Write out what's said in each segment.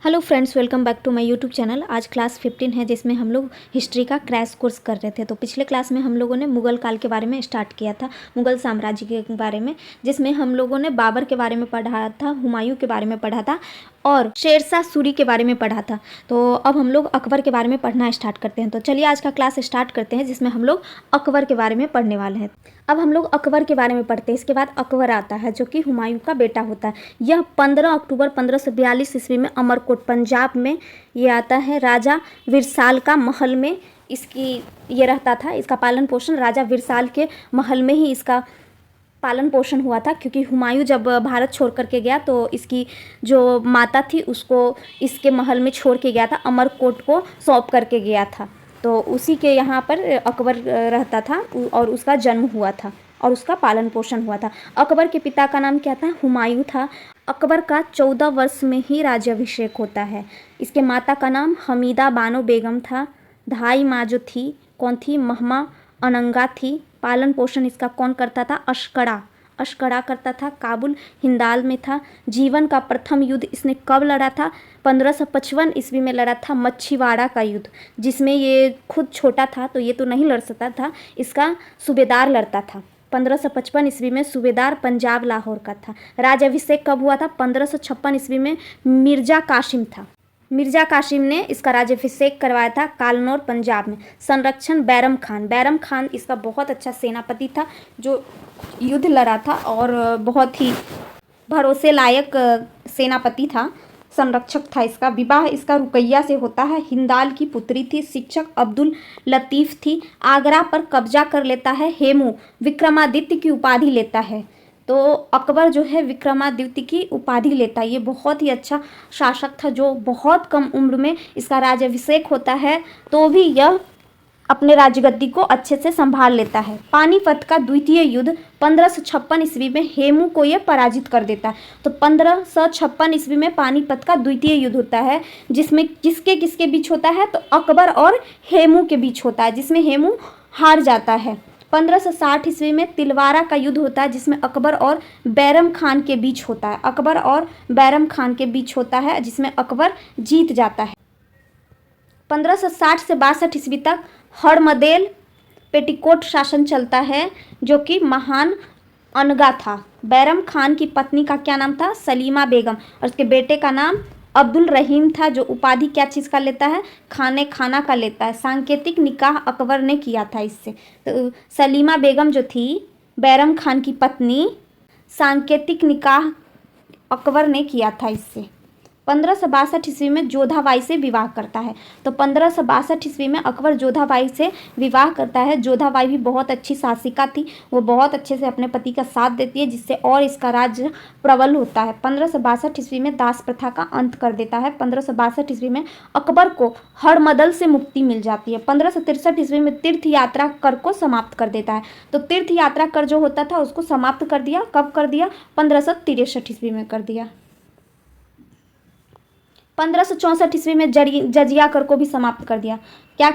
Hello friends, welcome back to my YouTube channel. आज class 15 है जिसमें हम लोग हिस्ट्री का क्रैश कोर्स कर रहे थे। तो पिछले क्लास में हम लोगों ने मुग़ल काल के बारे में स्टार्ट किया था, मुग़ल साम्राज्य के बारे में, जिसमें हम लोगों ने बाबर के बारे में पढ़ा था, हुमायूं के बारे में पढ़ा था और शेरशाह सूरी के बारे में पढ़ा था। तो अब हम लोग अकबर के बारे में पढ़ना स्टार्ट करते हैं। तो चलिए आज का क्लास स्टार्ट करते हैं, जिसमें हम लोग अकबर के बारे में पढ़ने वाले हैं। अब हम लोग अकबर के बारे में पढ़ते हैं। इसके बाद अकबर आता है, जो कि हुमायूं का बेटा होता है। यह 15 अक्टूबर 1542 ईस्वी में अमरकोट पंजाब में ये आता है। राजा विरसाल का महल में इसकी ये रहता था। इसका पालन पोषण राजा विरसाल के महल में ही इसका पालन पोषण हुआ था, क्योंकि हुमायूं जब भारत छोड़ करके गया तो इसकी जो माता थी उसको इसके महल में छोड़ के गया था, अमरकोट को सौंप करके गया था। तो उसी के यहाँ पर अकबर रहता था और उसका जन्म हुआ था और उसका पालन पोषण हुआ था। अकबर के पिता का नाम क्या था? हुमायूं था। अकबर का 14 वर्ष में ही राज्याभिषेक होता है। इसके माता का नाम हमीदा बानो बेगम था। धाई माँ जो थी कौन थी? महमा अनंगा थी। पालन पोषण इसका कौन करता था? अशकड़ा करता था। काबुल हिंदाल में था। जीवन का प्रथम युद्ध इसने कब लड़ा था? 1555 ईस्वी में लड़ा था, मच्छीवाड़ा का युद्ध, जिसमें ये खुद छोटा था तो ये तो नहीं लड़ सकता था, इसका सूबेदार लड़ता था। 1555 ईस्वी में सूबेदार पंजाब लाहौर का था। राज्याभिषेक कब हुआ था? 1556 ईस्वी में मिर्जा कासिम था। मिर्जा कासिम ने इसका राज्याभिषेक करवाया था कालनौर पंजाब में। संरक्षण बैरम खान इसका बहुत अच्छा सेनापति था, जो युद्ध लड़ा था और बहुत ही भरोसे लायक सेनापति था, संरक्षक था इसका। विवाह इसका रुकैया से होता है। हिंदाल की पुत्री थी। शिक्षक अब्दुल लतीफ़ थी। आगरा पर कब्जा कर लेता है। हेमू विक्रमादित्य की उपाधि लेता है। तो अकबर जो है विक्रमादित्य की उपाधि लेता है। ये बहुत ही अच्छा शासक था, जो बहुत कम उम्र में इसका राज्याभिषेक होता है तो भी यह अपने राजगद्दी को अच्छे से संभाल लेता है। पानीपत का द्वितीय युद्ध 1556 ईस्वी में हेमू को यह पराजित कर देता है। तो 1556 ईस्वी में पानीपत का द्वितीय युद्ध होता है, जिसमें किसके किसके बीच होता है? तो अकबर और हेमू के बीच होता है, जिसमें हेमू हार जाता है। 1560 ईस्वी में तिलवारा का युद्ध होता है, जिसमें अकबर और बैरम खान के बीच होता है। अकबर और बैरम खान के बीच होता है, जिसमें अकबर जीत जाता है। 1560 से 62 ईस्वी तक हड़मदेल पेटीकोट शासन चलता है, जो कि महान अनगा था। बैरम खान की पत्नी का क्या नाम था? सलीमा बेगम, और उसके बेटे का नाम अब्दुल रहीम था, जो उपाधि क्या चीज़ का लेता है? खाना का लेता है। सांकेतिक निकाह अकबर ने किया था इससे। तो सलीमा बेगम जो थी बैरम खान की पत्नी, सांकेतिक निकाह अकबर ने किया था इससे। 1562 ईस्वी में जोधाबाई से विवाह करता है। तो 1562 ईस्वी में अकबर जोधाबाई से विवाह करता है। जोधाबाई भी बहुत अच्छी शासिका थी, वो बहुत अच्छे से अपने पति का साथ देती है, जिससे और इसका राज्य प्रबल होता है। 1562 ईस्वी में दास प्रथा का अंत कर देता है। 1562 ईस्वी में अकबर को हड़मदल से मुक्ति मिल जाती है। 1563 ईस्वी में तीर्थ यात्रा कर को समाप्त कर देता है। तो तीर्थ यात्रा कर जो होता था उसको समाप्त कर दिया। कब कर दिया? 1563 ईस्वी में कर दिया। 1564 ईस्वी में जजिया कर को भी समाप्त कर दिया। क्या?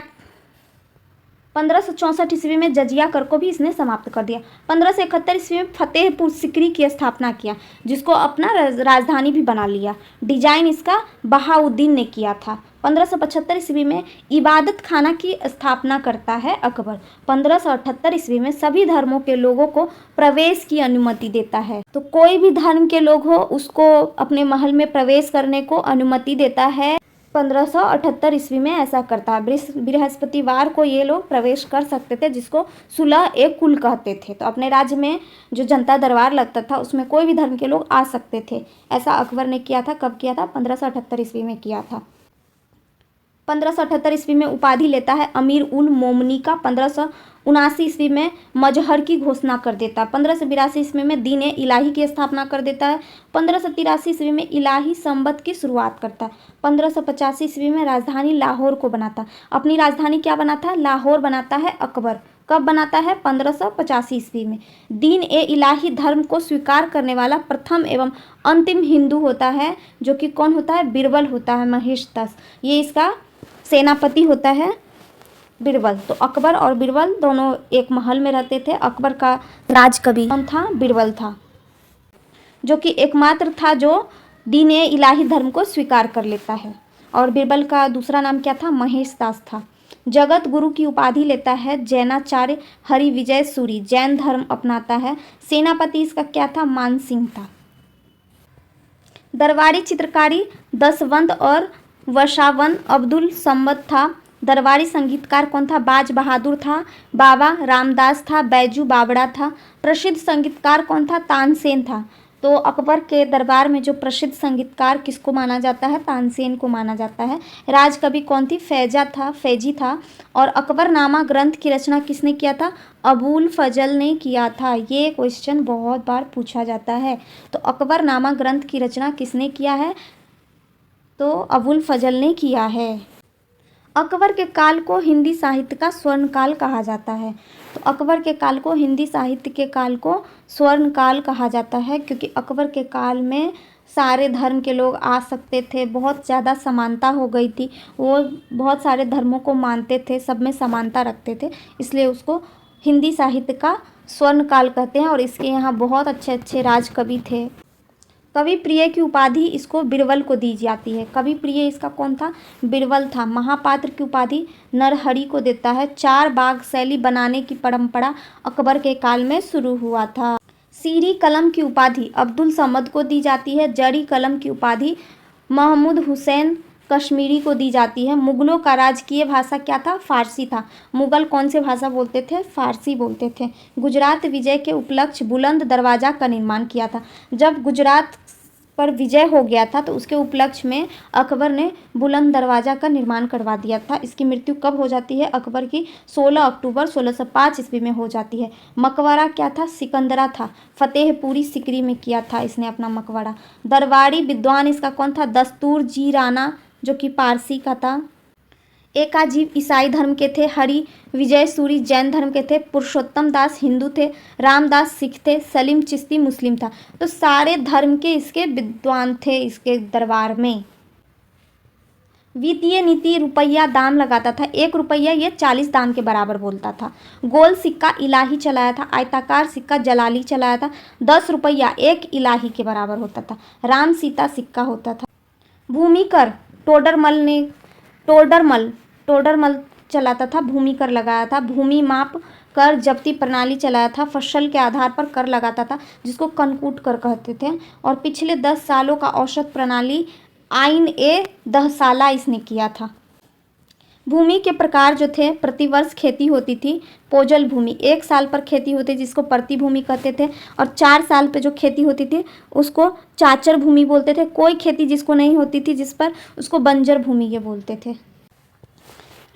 1564 ईस्वी में जजिया कर को भी इसने समाप्त कर दिया। 1571 ईस्वी में फतेहपुर सिकरी की स्थापना किया, जिसको अपना राजधानी भी बना लिया। डिजाइन इसका बहाउद्दीन ने किया था। 1575 ईस्वी में इबादत खाना की स्थापना करता है अकबर। 1578 ईस्वी में सभी धर्मों के लोगों को प्रवेश की अनुमति देता है। तो कोई भी धर्म के लोग हो उसको अपने महल में प्रवेश करने को अनुमति देता है। 1578 ईस्वी में ऐसा करता है। बृहस्पतिवार को ये लोग प्रवेश कर सकते थे, जिसको सुलह ए कुल कहते थे। तो अपने राज्य में जो जनता दरबार लगता था उसमें कोई भी धर्म के लोग आ सकते थे। ऐसा अकबर ने किया था। कब किया था? 1578 ईस्वी में किया था। 1578 ईस्वी में उपाधि लेता है अमीर उल मोमनी का। 1579 ईस्वी में मजहर की घोषणा कर देता है। 1582 ईस्वी में दीन ए इलाही की स्थापना कर देता है। 1583 ईस्वी में इलाही संबत की शुरुआत करता है। 1585 ईस्वी में राजधानी लाहौर को बनाता है। अपनी राजधानी क्या बनाता है? लाहौर बनाता है अकबर। कब बनाता है? 1585 ईस्वी में। दीन ए इलाही धर्म को स्वीकार करने वाला प्रथम एवं अंतिम हिंदू होता है, जो कि कौन होता है? बीरबल होता है। महेशतस ये इसका सेनापति होता है, बीरबल। तो अकबर और बीरबल दोनों एक महल में रहते थे। अकबर का राज कवि कौन था? बीरबल था, जो कि एकमात्र था जो दीन ए इलाही धर्म को स्वीकार कर लेता है। और बीरबल का दूसरा नाम क्या था? महेश दास था। जगत गुरु की उपाधि लेता है जैनाचार्य हरि विजय सूरी, जैन धर्म अपनाता है। सेनापति इसका क्या था? मानसिंह था। दरबारी चित्रकारी दसवंत और वशावन अब्दुल समद था। दरबारी संगीतकार कौन था? बाज बहादुर था। बाबा रामदास था। बैजू बावड़ा था। प्रसिद्ध संगीतकार कौन था? तानसेन था। तो अकबर के दरबार में जो प्रसिद्ध संगीतकार किसको माना जाता है? तानसेन को माना जाता है। राजकवि कौन थी? फैजी था। और अकबरनामा ग्रंथ की रचना किसने किया था? अबुल फजल ने किया था। ये क्वेश्चन बहुत बार पूछा जाता है। तो अकबरनामा ग्रंथ की रचना किसने किया है? तो अबुल फजल ने किया है। अकबर के काल को हिंदी साहित्य का स्वर्ण काल कहा जाता है। तो अकबर के काल को हिंदी साहित्य के काल को स्वर्ण काल कहा जाता है, क्योंकि अकबर के काल में सारे धर्म के लोग आ सकते थे, बहुत ज़्यादा समानता हो गई थी, वो बहुत सारे धर्मों को मानते थे, सब में समानता रखते थे, इसलिए उसको हिंदी साहित्य का स्वर्ण काल कहते हैं। और इसके यहाँ बहुत अच्छे अच्छे राजकवि थे। कवि प्रिय की उपाधि इसको बीरबल को दी जाती है। कवि प्रिय इसका कौन था? बीरबल था। महापात्र की उपाधि नरहरि को देता है। चार बाग शैली बनाने की परंपरा अकबर के काल में शुरू हुआ था। सीरी कलम की उपाधि अब्दुल समद को दी जाती है। जड़ी कलम की उपाधि महमूद हुसैन कश्मीरी को दी जाती है। मुगलों का राजकीय भाषा क्या था? फारसी था। मुगल कौन से भाषा बोलते थे? फारसी बोलते थे। गुजरात विजय के उपलक्ष्य बुलंद दरवाज़ा का निर्माण किया था। जब गुजरात पर विजय हो गया था तो उसके उपलक्ष्य में अकबर ने बुलंद दरवाज़ा का निर्माण करवा दिया था। इसकी मृत्यु कब हो जाती है? अकबर की 16 अक्टूबर 1605 ईस्वी में हो जाती है। मकबरा क्या था? सिकंदरा था। फतेहपुरी सिकरी में किया था इसने अपना मकबरा। दरबारी विद्वान इसका कौन था? दस्तूर जी राणा, जो कि पारसी का था। एकाजीव ईसाई धर्म के थे। हरि विजय सूरी जैन धर्म के थे। पुरुषोत्तम दास हिंदू थे। रामदास सिख थे। सलीम चिश्ती मुस्लिम था। तो सारे धर्म के इसके विद्वान थे इसके दरबार में। वित्तीय नीति रुपया दाम लगाता था। 1 रुपया ये 40 दाम के बराबर बोलता था। गोल सिक्का इलाही चलाया था। आयताकार सिक्का जलाली चलाया था। 10 रुपया 1 इलाही के बराबर होता था। राम सीता सिक्का होता था। भूमि कर टोडरमल चलाता था। भूमि कर लगाया था। भूमि माप कर जब्ती प्रणाली चलाया था। फसल के आधार पर कर लगाता था, जिसको कनकूट कर कहते थे। और पिछले 10 सालों का औसत प्रणाली आइन ए दहसाला इसने किया था। भूमि के प्रकार जो थे, प्रतिवर्ष खेती होती थी। पोजल भूमि 1 साल पर खेती होती जिसको प्रतिभूमि कहते थे। और 4 साल पे जो खेती होती थी उसको चाचर भूमि बोलते थे। कोई खेती जिसको नहीं होती थी जिस पर, उसको बंजर भूमि ये बोलते थे।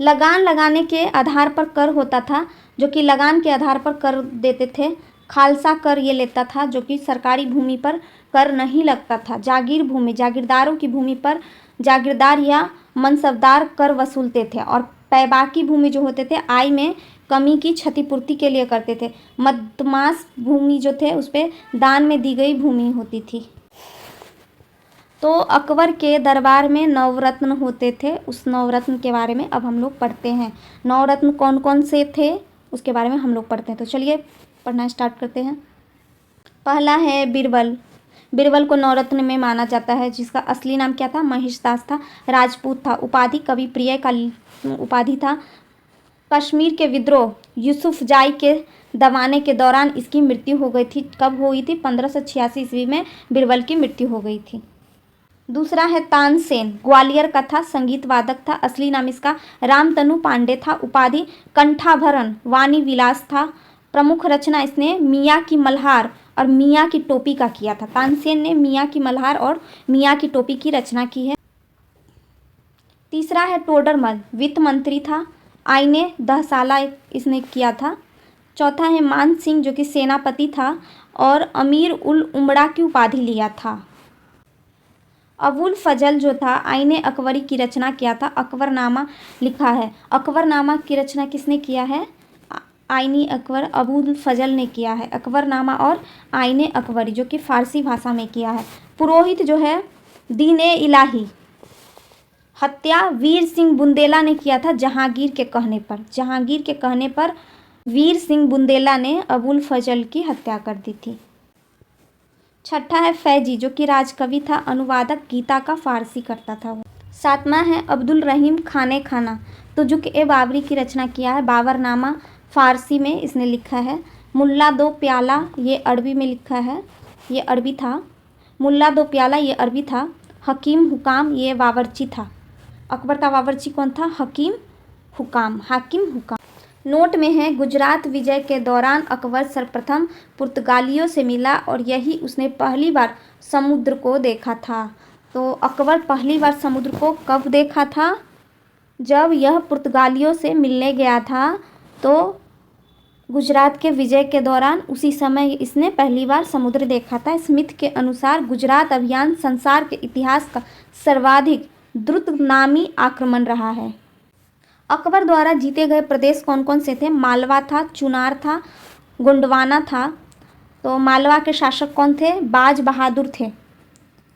लगान लगाने के आधार पर कर होता था, जो कि लगान के आधार पर कर देते थे। खालसा कर ये लेता था, जो कि सरकारी भूमि पर कर नहीं लगता था। जागीर भूमि जागीरदारों की भूमि पर जागीरदार या मनसबदार कर वसूलते थे। और पैबाकी भूमि जो होते थे आय में कमी की क्षतिपूर्ति के लिए करते थे। मदमास भूमि जो थे उस पर दान में दी गई भूमि होती थी। तो अकबर के दरबार में नवरत्न होते थे। उस नवरत्न के बारे में अब हम लोग पढ़ते हैं। नवरत्न कौन कौन से थे उसके बारे में हम लोग पढ़ते हैं। तो चलिए पढ़ना स्टार्ट करते हैं। पहला है बीरबल। बीरबल को नवरत्न में माना जाता है, जिसका असली नाम क्या था? महेश दास था। राजपूत था। उपाधि कवि प्रिय का उपाधि था। कश्मीर के विद्रोह यूसुफ जाई के दबाने के दौरान इसकी मृत्यु हो गई थी। कब हुई थी? 1586 ईस्वी में बीरबल की मृत्यु हो गई थी। दूसरा है तानसेन। ग्वालियर का था। संगीत वादक था। असली नाम इसका रामतनु पांडे था। उपाधि कंठाभरण वाणी विलास था। प्रमुख रचना इसने मियाँ की मल्हार और मियाँ की टोपी का किया था। तानसेन ने मियाँ की मल्हार और मियाँ की टोपी की रचना की है। तीसरा है टोडरमल। वित्त मंत्री था। आईने दहसाला इसने किया था। चौथा है मान सिंह, जो कि सेनापति था और अमीर उल उमरा की उपाधि लिया था। अबुल फजल जो था आईने अकबरी की रचना किया था। अकबरनामा लिखा है। अकबरनामा की रचना किसने किया है? आईनी अकबर अबुल फजल ने किया है। अकबरनामा और आईने अकबरी, जो कि फारसी भाषा में किया है। पुरोहित जो है दीन ए इलाही हत्या वीर सिंह बुंदेला ने किया था। जहांगीर के कहने पर वीर सिंह बुंदेला ने अबुल फजल की हत्या कर दी थी। छठा है फैजी, जो कि राजकवि था, अनुवादक, गीता का फारसी करता था वो। सातवां है अब्दुल रहीम खाने खाना, तो जो कि ए बाबरी की रचना किया है, बाबरनामा फारसी में इसने लिखा है। मुल्ला दो प्याला, ये अरबी में लिखा है, ये अरबी था। मुल्ला दो प्याला ये अरबी था। हकीम हुकाम ये बावर्ची था। अकबर का बावर्ची कौन था? हकीम हुकाम, हाकिम हुकाम। नोट में है गुजरात विजय के दौरान अकबर सर्वप्रथम पुर्तगालियों से मिला और यही उसने पहली बार समुद्र को देखा था। तो अकबर पहली बार समुद्र को कब देखा था? जब यह पुर्तगालियों से मिलने गया था, तो गुजरात के विजय के दौरान उसी समय इसने पहली बार समुद्र देखा था। स्मिथ के अनुसार गुजरात अभियान संसार के इतिहास का सर्वाधिक द्रुतगामी आक्रमण रहा है। अकबर द्वारा जीते गए प्रदेश कौन कौन से थे? मालवा था, चुनार था, गोंडवाना था। तो मालवा के शासक कौन थे? बाज बहादुर थे।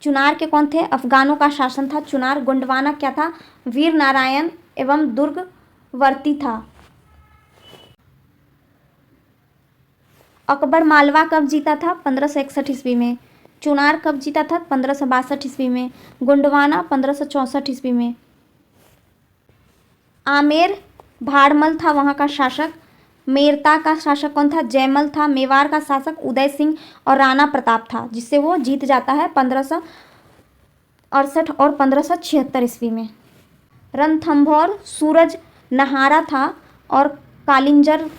चुनार के कौन थे? अफगानों का शासन था चुनार। गोंडवाना क्या था? वीर नारायण एवं दुर्गवर्ती था। अकबर मालवा कब जीता था? 1561 ईस्वी में। चुनार कब जीता था? 1562 ईस्वी में। गोंडवाना 1564 ईस्वी में। आमेर भाड़मल था वहाँ का शासक। मेरता का शासक कौन था? जयमल था। मेवाड़ का शासक उदय सिंह और राणा प्रताप था, जिससे वो जीत जाता है 1568 और 1576 ईस्वी में। रणथंभौर सूरज नहारा था और कालिंजर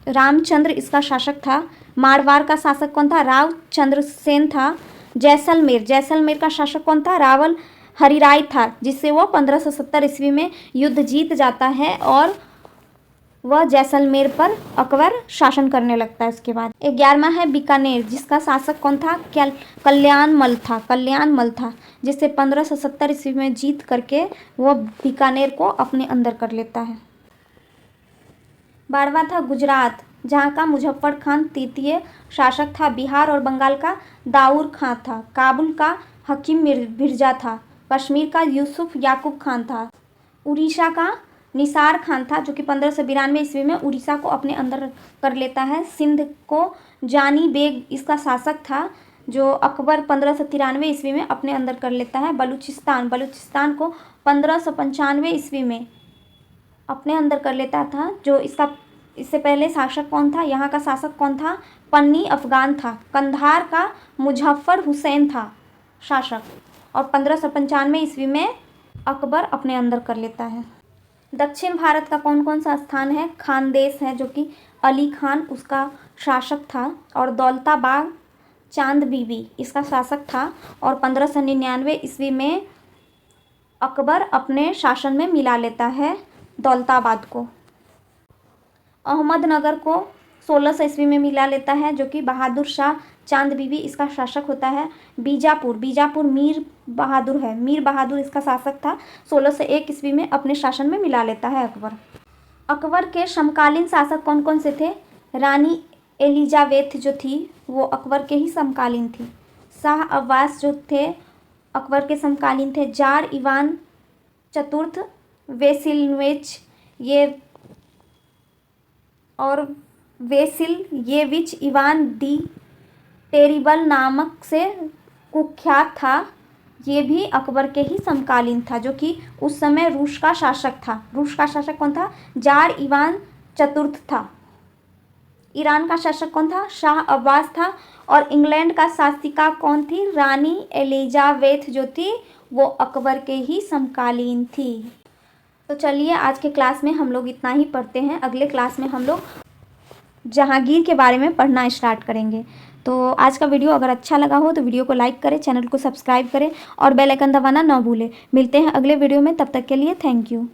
रामचंद्र इसका शासक था। मारवाड़ का शासक कौन था? राव चंद्रसेन था। जैसलमेर का शासक कौन था? रावल हरिराय था, जिससे वो 1570 ईस्वी में युद्ध जीत जाता है और वह जैसलमेर पर अकबर शासन करने लगता है। उसके बाद 11वां है बीकानेर, जिसका शासक कौन था? कल्याणमल था, जिससे 1570 ईस्वी में जीत करके वह बीकानेर को अपने अंदर कर लेता है। 12वां था गुजरात, जहाँ का मुजफ्फर खान तृतीय शासक था। बिहार और बंगाल का दाऊद खां था। काबुल का हकीम मिर्जा था। कश्मीर का यूसुफ याकूब खान था। उड़ीसा का निसार खान था, जो कि 1592 ईस्वी में उड़ीसा को अपने अंदर कर लेता है। सिंध को जानी बेग इसका शासक था, जो अकबर 1593 ईस्वी में अपने अंदर कर लेता है। बलूचिस्तान को 1595 ईस्वी में अपने अंदर कर लेता था। जो इससे पहले शासक कौन था? यहाँ का शासक कौन था? पन्नी अफगान था। कंधार का मुजफ्फर हुसैन था शासक, और 1595 ईस्वी में अकबर अपने अंदर कर लेता है। दक्षिण भारत का कौन कौन सा स्थान है? खानदेश है, जो कि अली खान उसका शासक था, और दौलताबाद चांद बीबी इसका शासक था, और 1599 ईस्वी में अकबर अपने शासन में मिला लेता है दौलताबाद को। अहमदनगर को 1600 ईस्वी में मिला लेता है, जो कि बहादुर शाह चांद बीबी इसका शासक होता है। बीजापुर मीर बहादुर इसका शासक था। 1601 ईस्वी में अपने शासन में मिला लेता है अकबर के समकालीन शासक कौन कौन से थे? रानी एलिजाबेथ जो थी वो अकबर के ही समकालीन थी। शाह अब्बास जो थे अकबर के समकालीन थे। जार इवान चतुर्थ वेसिलवेच वेसिलयेविच इवान दी टेरिबल नामक से कुख्यात था। ये भी अकबर के ही समकालीन था, जो कि उस समय रूस का शासक था। रूस का शासक कौन था? जार इवान चतुर्थ था। ईरान का शासक कौन था? शाह अब्बास था। और इंग्लैंड का शासिका कौन थी? रानी एलिजाबेथ जो थी वो अकबर के ही समकालीन थी। तो चलिए आज के क्लास में हम लोग इतना ही पढ़ते हैं। अगले क्लास में हम लोग जहांगीर के बारे में पढ़ना स्टार्ट करेंगे। तो आज का वीडियो अगर अच्छा लगा हो तो वीडियो को लाइक करें, चैनल को सब्सक्राइब करें और बेल आइकन दबाना ना भूलें। मिलते हैं अगले वीडियो में, तब तक के लिए थैंक यू।